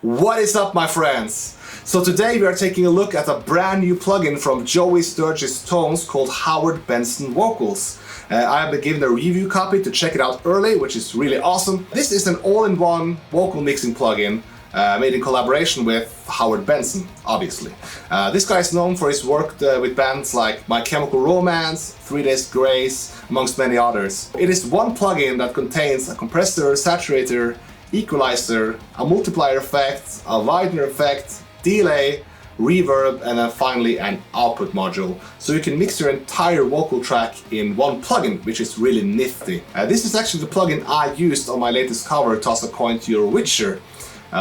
What is up, my friends? So today we are taking a look at a brand new plugin from Joey Sturgis Tones called Howard Benson Vocals. I have been given a review copy to check it out early, which is really awesome. This is an all-in-one vocal mixing plugin made in collaboration with Howard Benson, obviously. This guy is known for his work with bands like My Chemical Romance, 3 Days Grace, amongst many others. It is one plugin that contains a compressor, saturator, equalizer, a multiplier effect, a widener effect, delay, reverb, and then finally an output module. So you can mix your entire vocal track in one plugin, which is really nifty. This is actually the plugin I used on my latest cover, Toss a Coin to Your Witcher,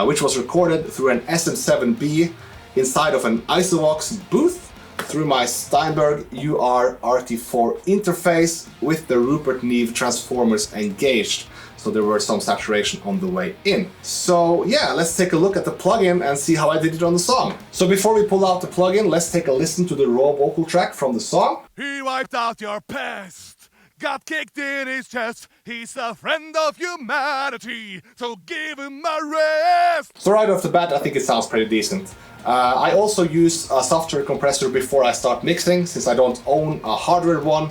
which was recorded through an SM7B inside of an Isovox booth through my Steinberg UR-RT4 interface with the Rupert Neve transformers engaged. So there were some saturation on the way in. So yeah, let's take a look at the plugin and see how I did it on the song. So before we pull out the plugin, let's take a listen to the raw vocal track from the song. He wiped out your past, got kicked in his chest. He's a friend of humanity, so give him a rest. So right off the bat, I think it sounds pretty decent. I also use a software compressor before I start mixing, since I don't own a hardware one.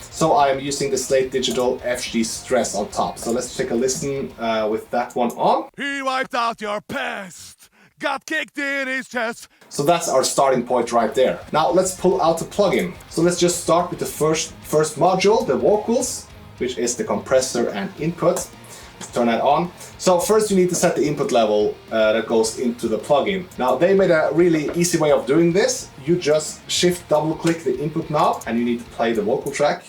So I am using the Slate Digital FG Stress on top. So let's take a listen with that one on. He wiped out your past, got kicked in his chest. So that's our starting point right there. Now let's pull out the plugin. So let's just start with the first module, the vocals, which is the compressor and input. Let's turn that on. So first you need to set the input level that goes into the plugin. Now they made a really easy way of doing this. You just shift double click the input knob and you need to play the vocal track.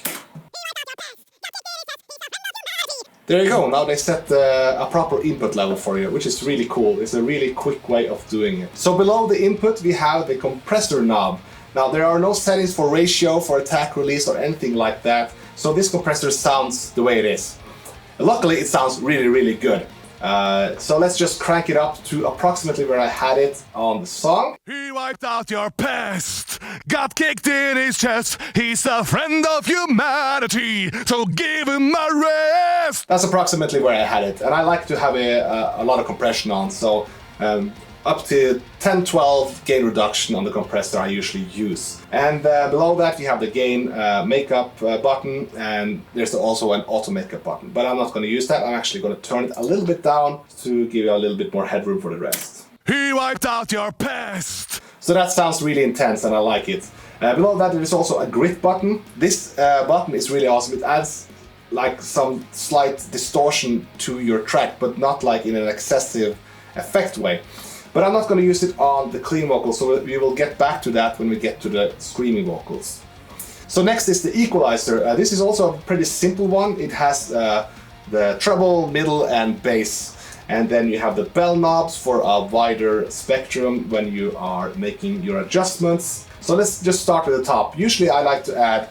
There you go, now they set a proper input level for you, which is really cool. It's a really quick way of doing it. So below the input we have the compressor knob. Now there are no settings for ratio, for attack release or anything like that. So this compressor sounds the way it is. Luckily it sounds really, really good. So let's just crank it up to approximately where I had it on the song. He wiped out your past, got kicked in his chest. He's a friend of humanity, so give him a rest. That's approximately where I had it, and I like to have a lot of compression on, so up to 10-12 gain reduction on the compressor I usually use. And below that we have the gain makeup button, and there's also an auto makeup button. But I'm not going to use that, I'm actually going to turn it a little bit down to give you a little bit more headroom for the rest. He wiped out your past. So that sounds really intense and I like it. Below that there is also a grit button. This button is really awesome. It adds like some slight distortion to your track, but not like in an excessive effect way. But I'm not going to use it on the clean vocals, so we will get back to that when we get to the screaming vocals. So next is the equalizer. This is also a pretty simple one. It has the treble, middle and bass. And then you have the bell knobs for a wider spectrum when you are making your adjustments. So let's just start with the top. Usually I like to add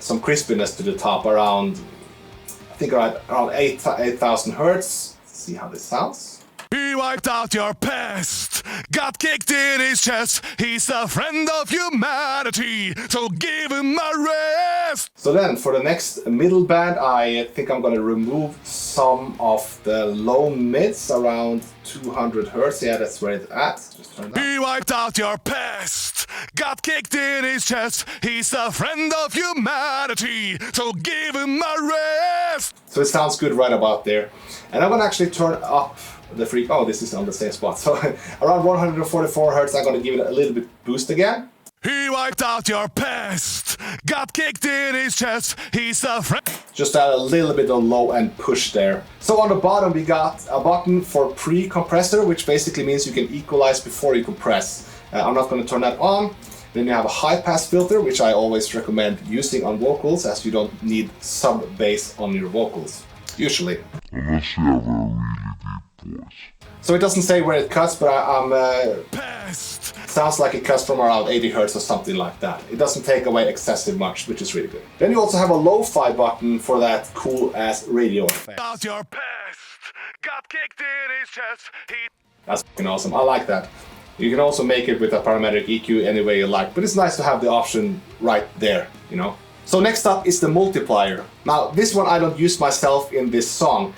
some crispiness to the top, around 8,000 hertz. Let's see how this sounds. He wiped out your past, got kicked in his chest. He's a friend of humanity, so give him a rest. So then for the next middle band, I think I'm going to remove some of the low mids around 200 hertz. Yeah, that's where it's at. Just turn that. He wiped out your past, got kicked in his chest. He's a friend of humanity, so give him a rest. So it sounds good right about there. And I'm going to actually turn up the freak. Oh, this is on the same spot. So around 144 hertz, I'm going to give it a little bit boost again. He wiped out your past, got kicked in his chest. He's a friend. Just add a little bit of low and push there. So on the bottom we got a button for pre-compressor, which basically means you can equalize before you compress. I'm not going to turn that on. Then you have a high pass filter, which I always recommend using on vocals, as you don't need sub bass on your vocals, usually. Unless you have a really deep voice. So it doesn't say where it cuts, but Past. sounds like it cuts from around 80 hertz or something like that. It doesn't take away excessive much, which is really good. Then you also have a lo-fi button for that cool ass radio effect. Out your past, got kicked in his chest. That's fucking awesome. I like that. You can also make it with a parametric EQ any way you like, but it's nice to have the option right there, you know? So next up is the multiplier. Now this one I don't use myself in this song.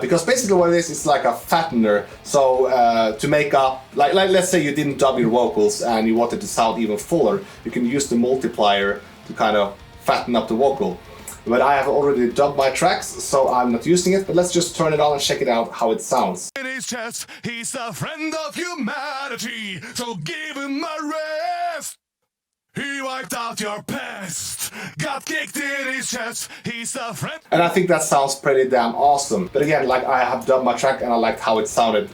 Because basically what it is, it's like a fattener. So to make up, like let's say you didn't dub your vocals and you wanted to sound even fuller, you can use the multiplier to kind of fatten up the vocal. But I have already dubbed my tracks, so I'm not using it, but let's just turn it on and check it out how it sounds. In his chest, he's a friend of humanity, so give him a rest. He wiped out your past, got kicked in his chest, he's a friend. And I think that sounds pretty damn awesome. But again, like I have dubbed my track and I liked how it sounded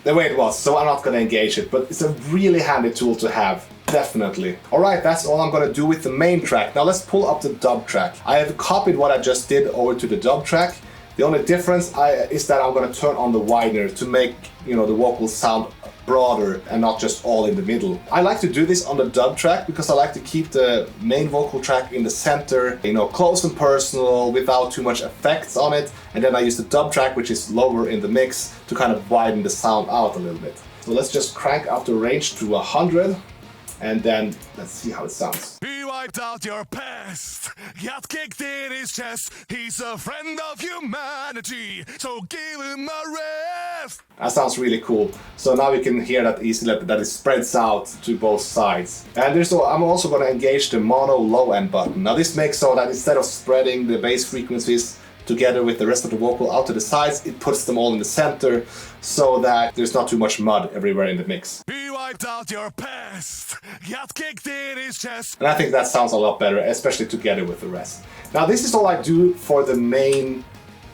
the way it was, so I'm not gonna engage it, but it's a really handy tool to have. Definitely. Alright, that's all I'm gonna do with the main track. Now let's pull up the dub track. I have copied what I just did over to the dub track. The only difference is that I'm gonna turn on the widener to make, the vocals sound broader and not just all in the middle. I like to do this on the dub track because I like to keep the main vocal track in the center, close and personal without too much effects on it. And then I use the dub track, which is lower in the mix, to kind of widen the sound out a little bit. So let's just crank up the range to 100. And then let's see how it sounds. He wiped out your past, got kicked in his chest. He's a friend of humanity, so give him a rest. That sounds really cool. So now you can hear that easily, that it spreads out to both sides. And I'm also going to engage the mono low end button. Now this makes so that instead of spreading the bass frequencies together with the rest of the vocal out to the sides, it puts them all in the center so that there's not too much mud everywhere in the mix. He wiped out your past, got kicked in his chest. And I think that sounds a lot better, especially together with the rest. Now this is all I do for the main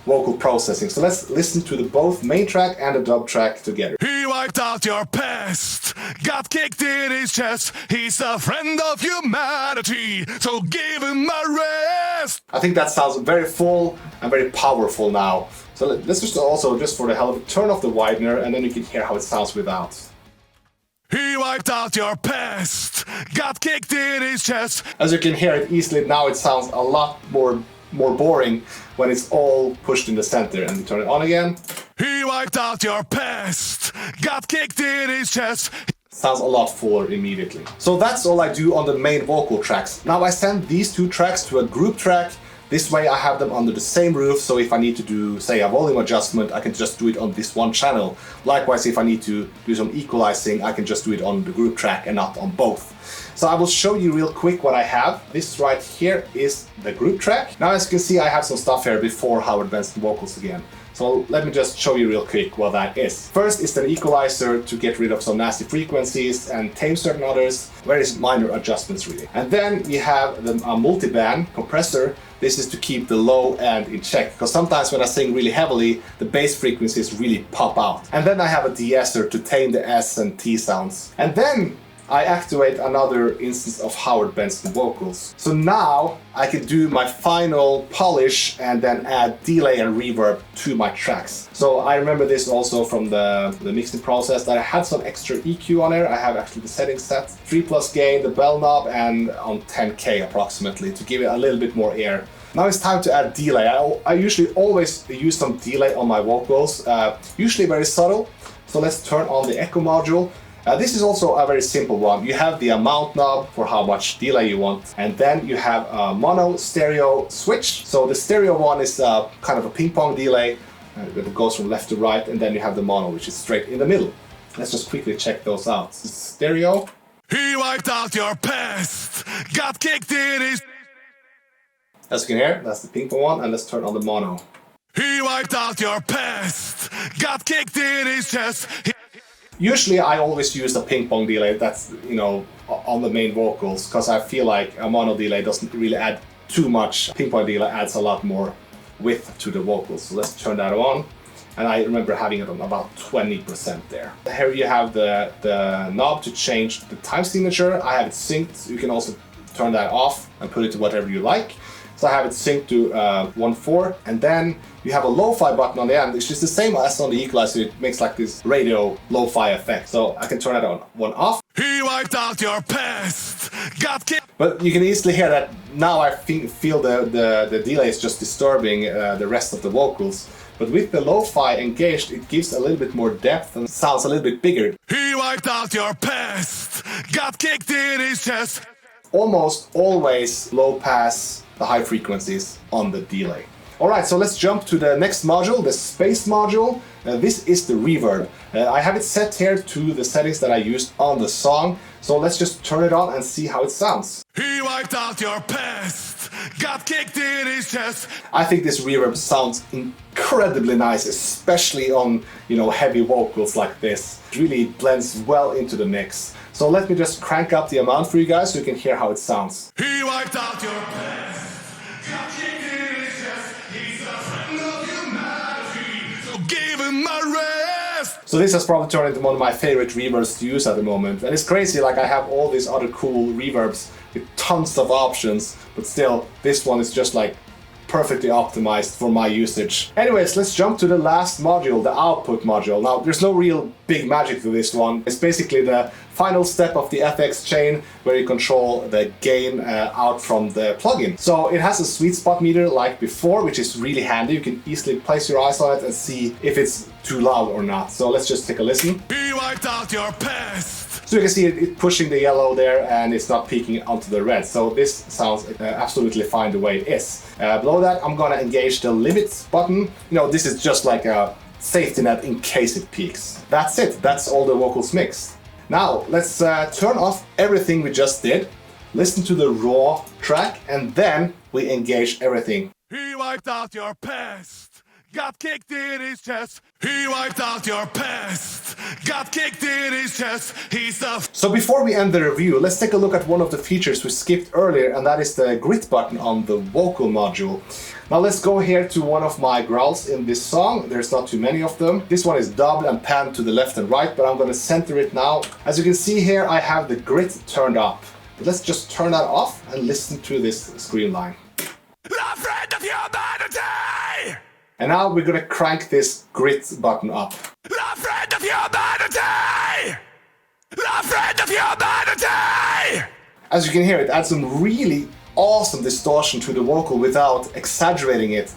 vocal processing. So let's listen to the both main track and the dub track together. He wiped out your past, got kicked in his chest. He's a friend of humanity, so give him a rest. I think that sounds very full and very powerful now. So let's just also, just for the hell of it, turn off the widener and then you can hear how it sounds without. He wiped out your past, got kicked in his chest. As you can hear it easily, now it sounds a lot more boring when it's all pushed in the center. And you turn it on again. He wiped out your past, got kicked in his chest. Sounds a lot fuller immediately. So that's all I do on the main vocal tracks. Now I send these two tracks to a group track. This way I have them under the same roof, so if I need to do, say, a volume adjustment, I can just do it on this one channel. Likewise, if I need to do some equalizing, I can just do it on the group track and not on both. So I will show you real quick what I have. This right here is the group track. Now as you can see, I have some stuff here before Howard Benson vocals again. So let me just show you real quick what that is. First is an equalizer to get rid of some nasty frequencies and tame certain others. Very minor adjustments really. And then you have a multi-band compressor. This is to keep the low end in check, because sometimes when I sing really heavily, the bass frequencies really pop out. And then I have a de-esser to tame the S and T sounds. And then I activate another instance of Howard Benson vocals. So now I can do my final polish and then add delay and reverb to my tracks. So I remember this also from the mixing process, that I had some extra EQ on there. I have actually the settings set, 3+ gain, the bell knob, and on 10K approximately to give it a little bit more air. Now it's time to add delay. I usually always use some delay on my vocals, usually very subtle. So let's turn on the echo module. This is also a very simple one. You have the amount knob for how much delay you want, and then you have a mono stereo switch. So the stereo one is kind of a ping pong delay that goes from left to right, and then you have the mono, which is straight in the middle. Let's just quickly check those out. Stereo. He wiped out your past, got kicked in his... As you can hear, that's the ping pong one, and let's turn on the mono. He wiped out your past, got kicked in his chest. Usually I always use the ping pong delay that's, on the main vocals, because I feel like a mono delay doesn't really add too much. Ping pong delay adds a lot more width to the vocals. So let's turn that on. And I remember having it on about 20% there. Here you have the knob to change the time signature. I have it synced. You can also turn that off and put it to whatever you like. So I have it synced to 1.4, and then you have a lo-fi button on the end, which is the same as on the equalizer. It makes like this radio lo-fi effect. So I can turn it on, one off. He wiped out your past, got kicked. But you can easily hear that now I feel the delay is just disturbing the rest of the vocals. But with the lo-fi engaged, it gives a little bit more depth and sounds a little bit bigger. He wiped out your past, got kicked in his chest. Almost always low pass the high frequencies on the delay. Alright, so let's jump to the next module, the space module. This is the reverb. I have it set here to the settings that I used on the song. So let's just turn it on and see how it sounds. He wiped out your past, got kicked in his chest. I think this reverb sounds incredibly nice, especially on, heavy vocals like this. It really blends well into the mix. So let me just crank up the amount for you guys so you can hear how it sounds. He wiped out your past, got kicked in his chest. He's a friend of humanity, so give him a rest. So this has probably turned into one of my favorite reverbs to use at the moment. And it's crazy, like I have all these other cool reverbs with tons of options, but still, this one is just like perfectly optimized for my usage. Anyways, let's jump to the last module, the output module. Now, there's no real big magic to this one. It's basically the final step of the FX chain where you control the gain out from the plugin. So it has a sweet spot meter like before, which is really handy. You can easily place your eyes on it and see if it's too loud or not. So let's just take a listen. He wiped out your past. So you can see it pushing the yellow there and it's not peaking onto the red. So this sounds absolutely fine the way it is. Below that, I'm gonna engage the limit button. This is just like a safety net in case it peaks. That's it, that's all the vocals mixed. Now, let's turn off everything we just did, listen to the raw track, and then we engage everything. He wiped out your past, got kicked in his chest. He wiped out your past, got kicked in his chest. He's the... So before we end the review, let's take a look at one of the features we skipped earlier, and that is the grit button on the vocal module. Now let's go here to one of my growls in this song. There's not too many of them. This one is dubbed and panned to the left and right, but I'm going to center it now. As you can see here, I have the grit turned up. But let's just turn that off and listen to this scream line. The friend of humanity! And now we're going to crank this grit button up. The friend of humanity! The friend of humanity! As you can hear, it adds some really awesome distortion to the vocal without exaggerating it.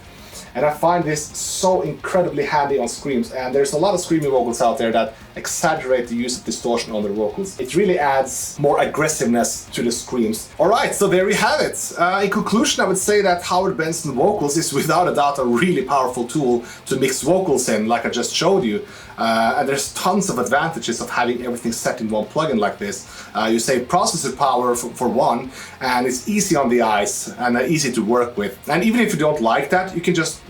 And I find this so incredibly handy on screams, and there's a lot of screaming vocals out there that exaggerate the use of distortion on their vocals. It really adds more aggressiveness to the screams. Alright, so there we have it. In conclusion, I would say that Howard Benson Vocals is without a doubt a really powerful tool to mix vocals in, like I just showed you. And there's tons of advantages of having everything set in one plugin like this. You save processor power for one, and it's easy on the eyes and easy to work with. And even if you don't like that, you can just,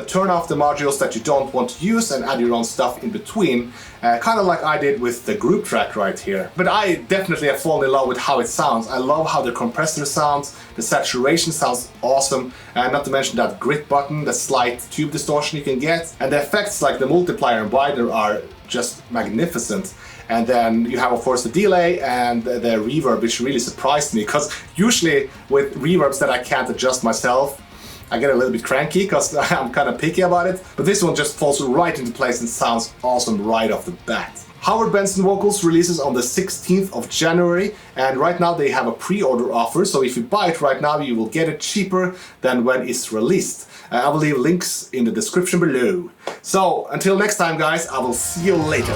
turn off the modules that you don't want to use and add your own stuff in between, kind of like I did with the group track right here. But I definitely have fallen in love with how it sounds. I love how the compressor sounds, the saturation sounds awesome, and not to mention that grit button, the slight tube distortion you can get, and the effects like the multiplier and widener are just magnificent. And then you have, of course, the delay and the reverb, which really surprised me, because usually with reverbs that I can't adjust myself, I get a little bit cranky because I'm kind of picky about it, but this one just falls right into place and sounds awesome right off the bat. Howard Benson Vocals releases on the 16th of January, and right now they have a pre-order offer, so if you buy it right now you will get it cheaper than when it's released. I will leave links in the description below. So until next time guys, I will see you later.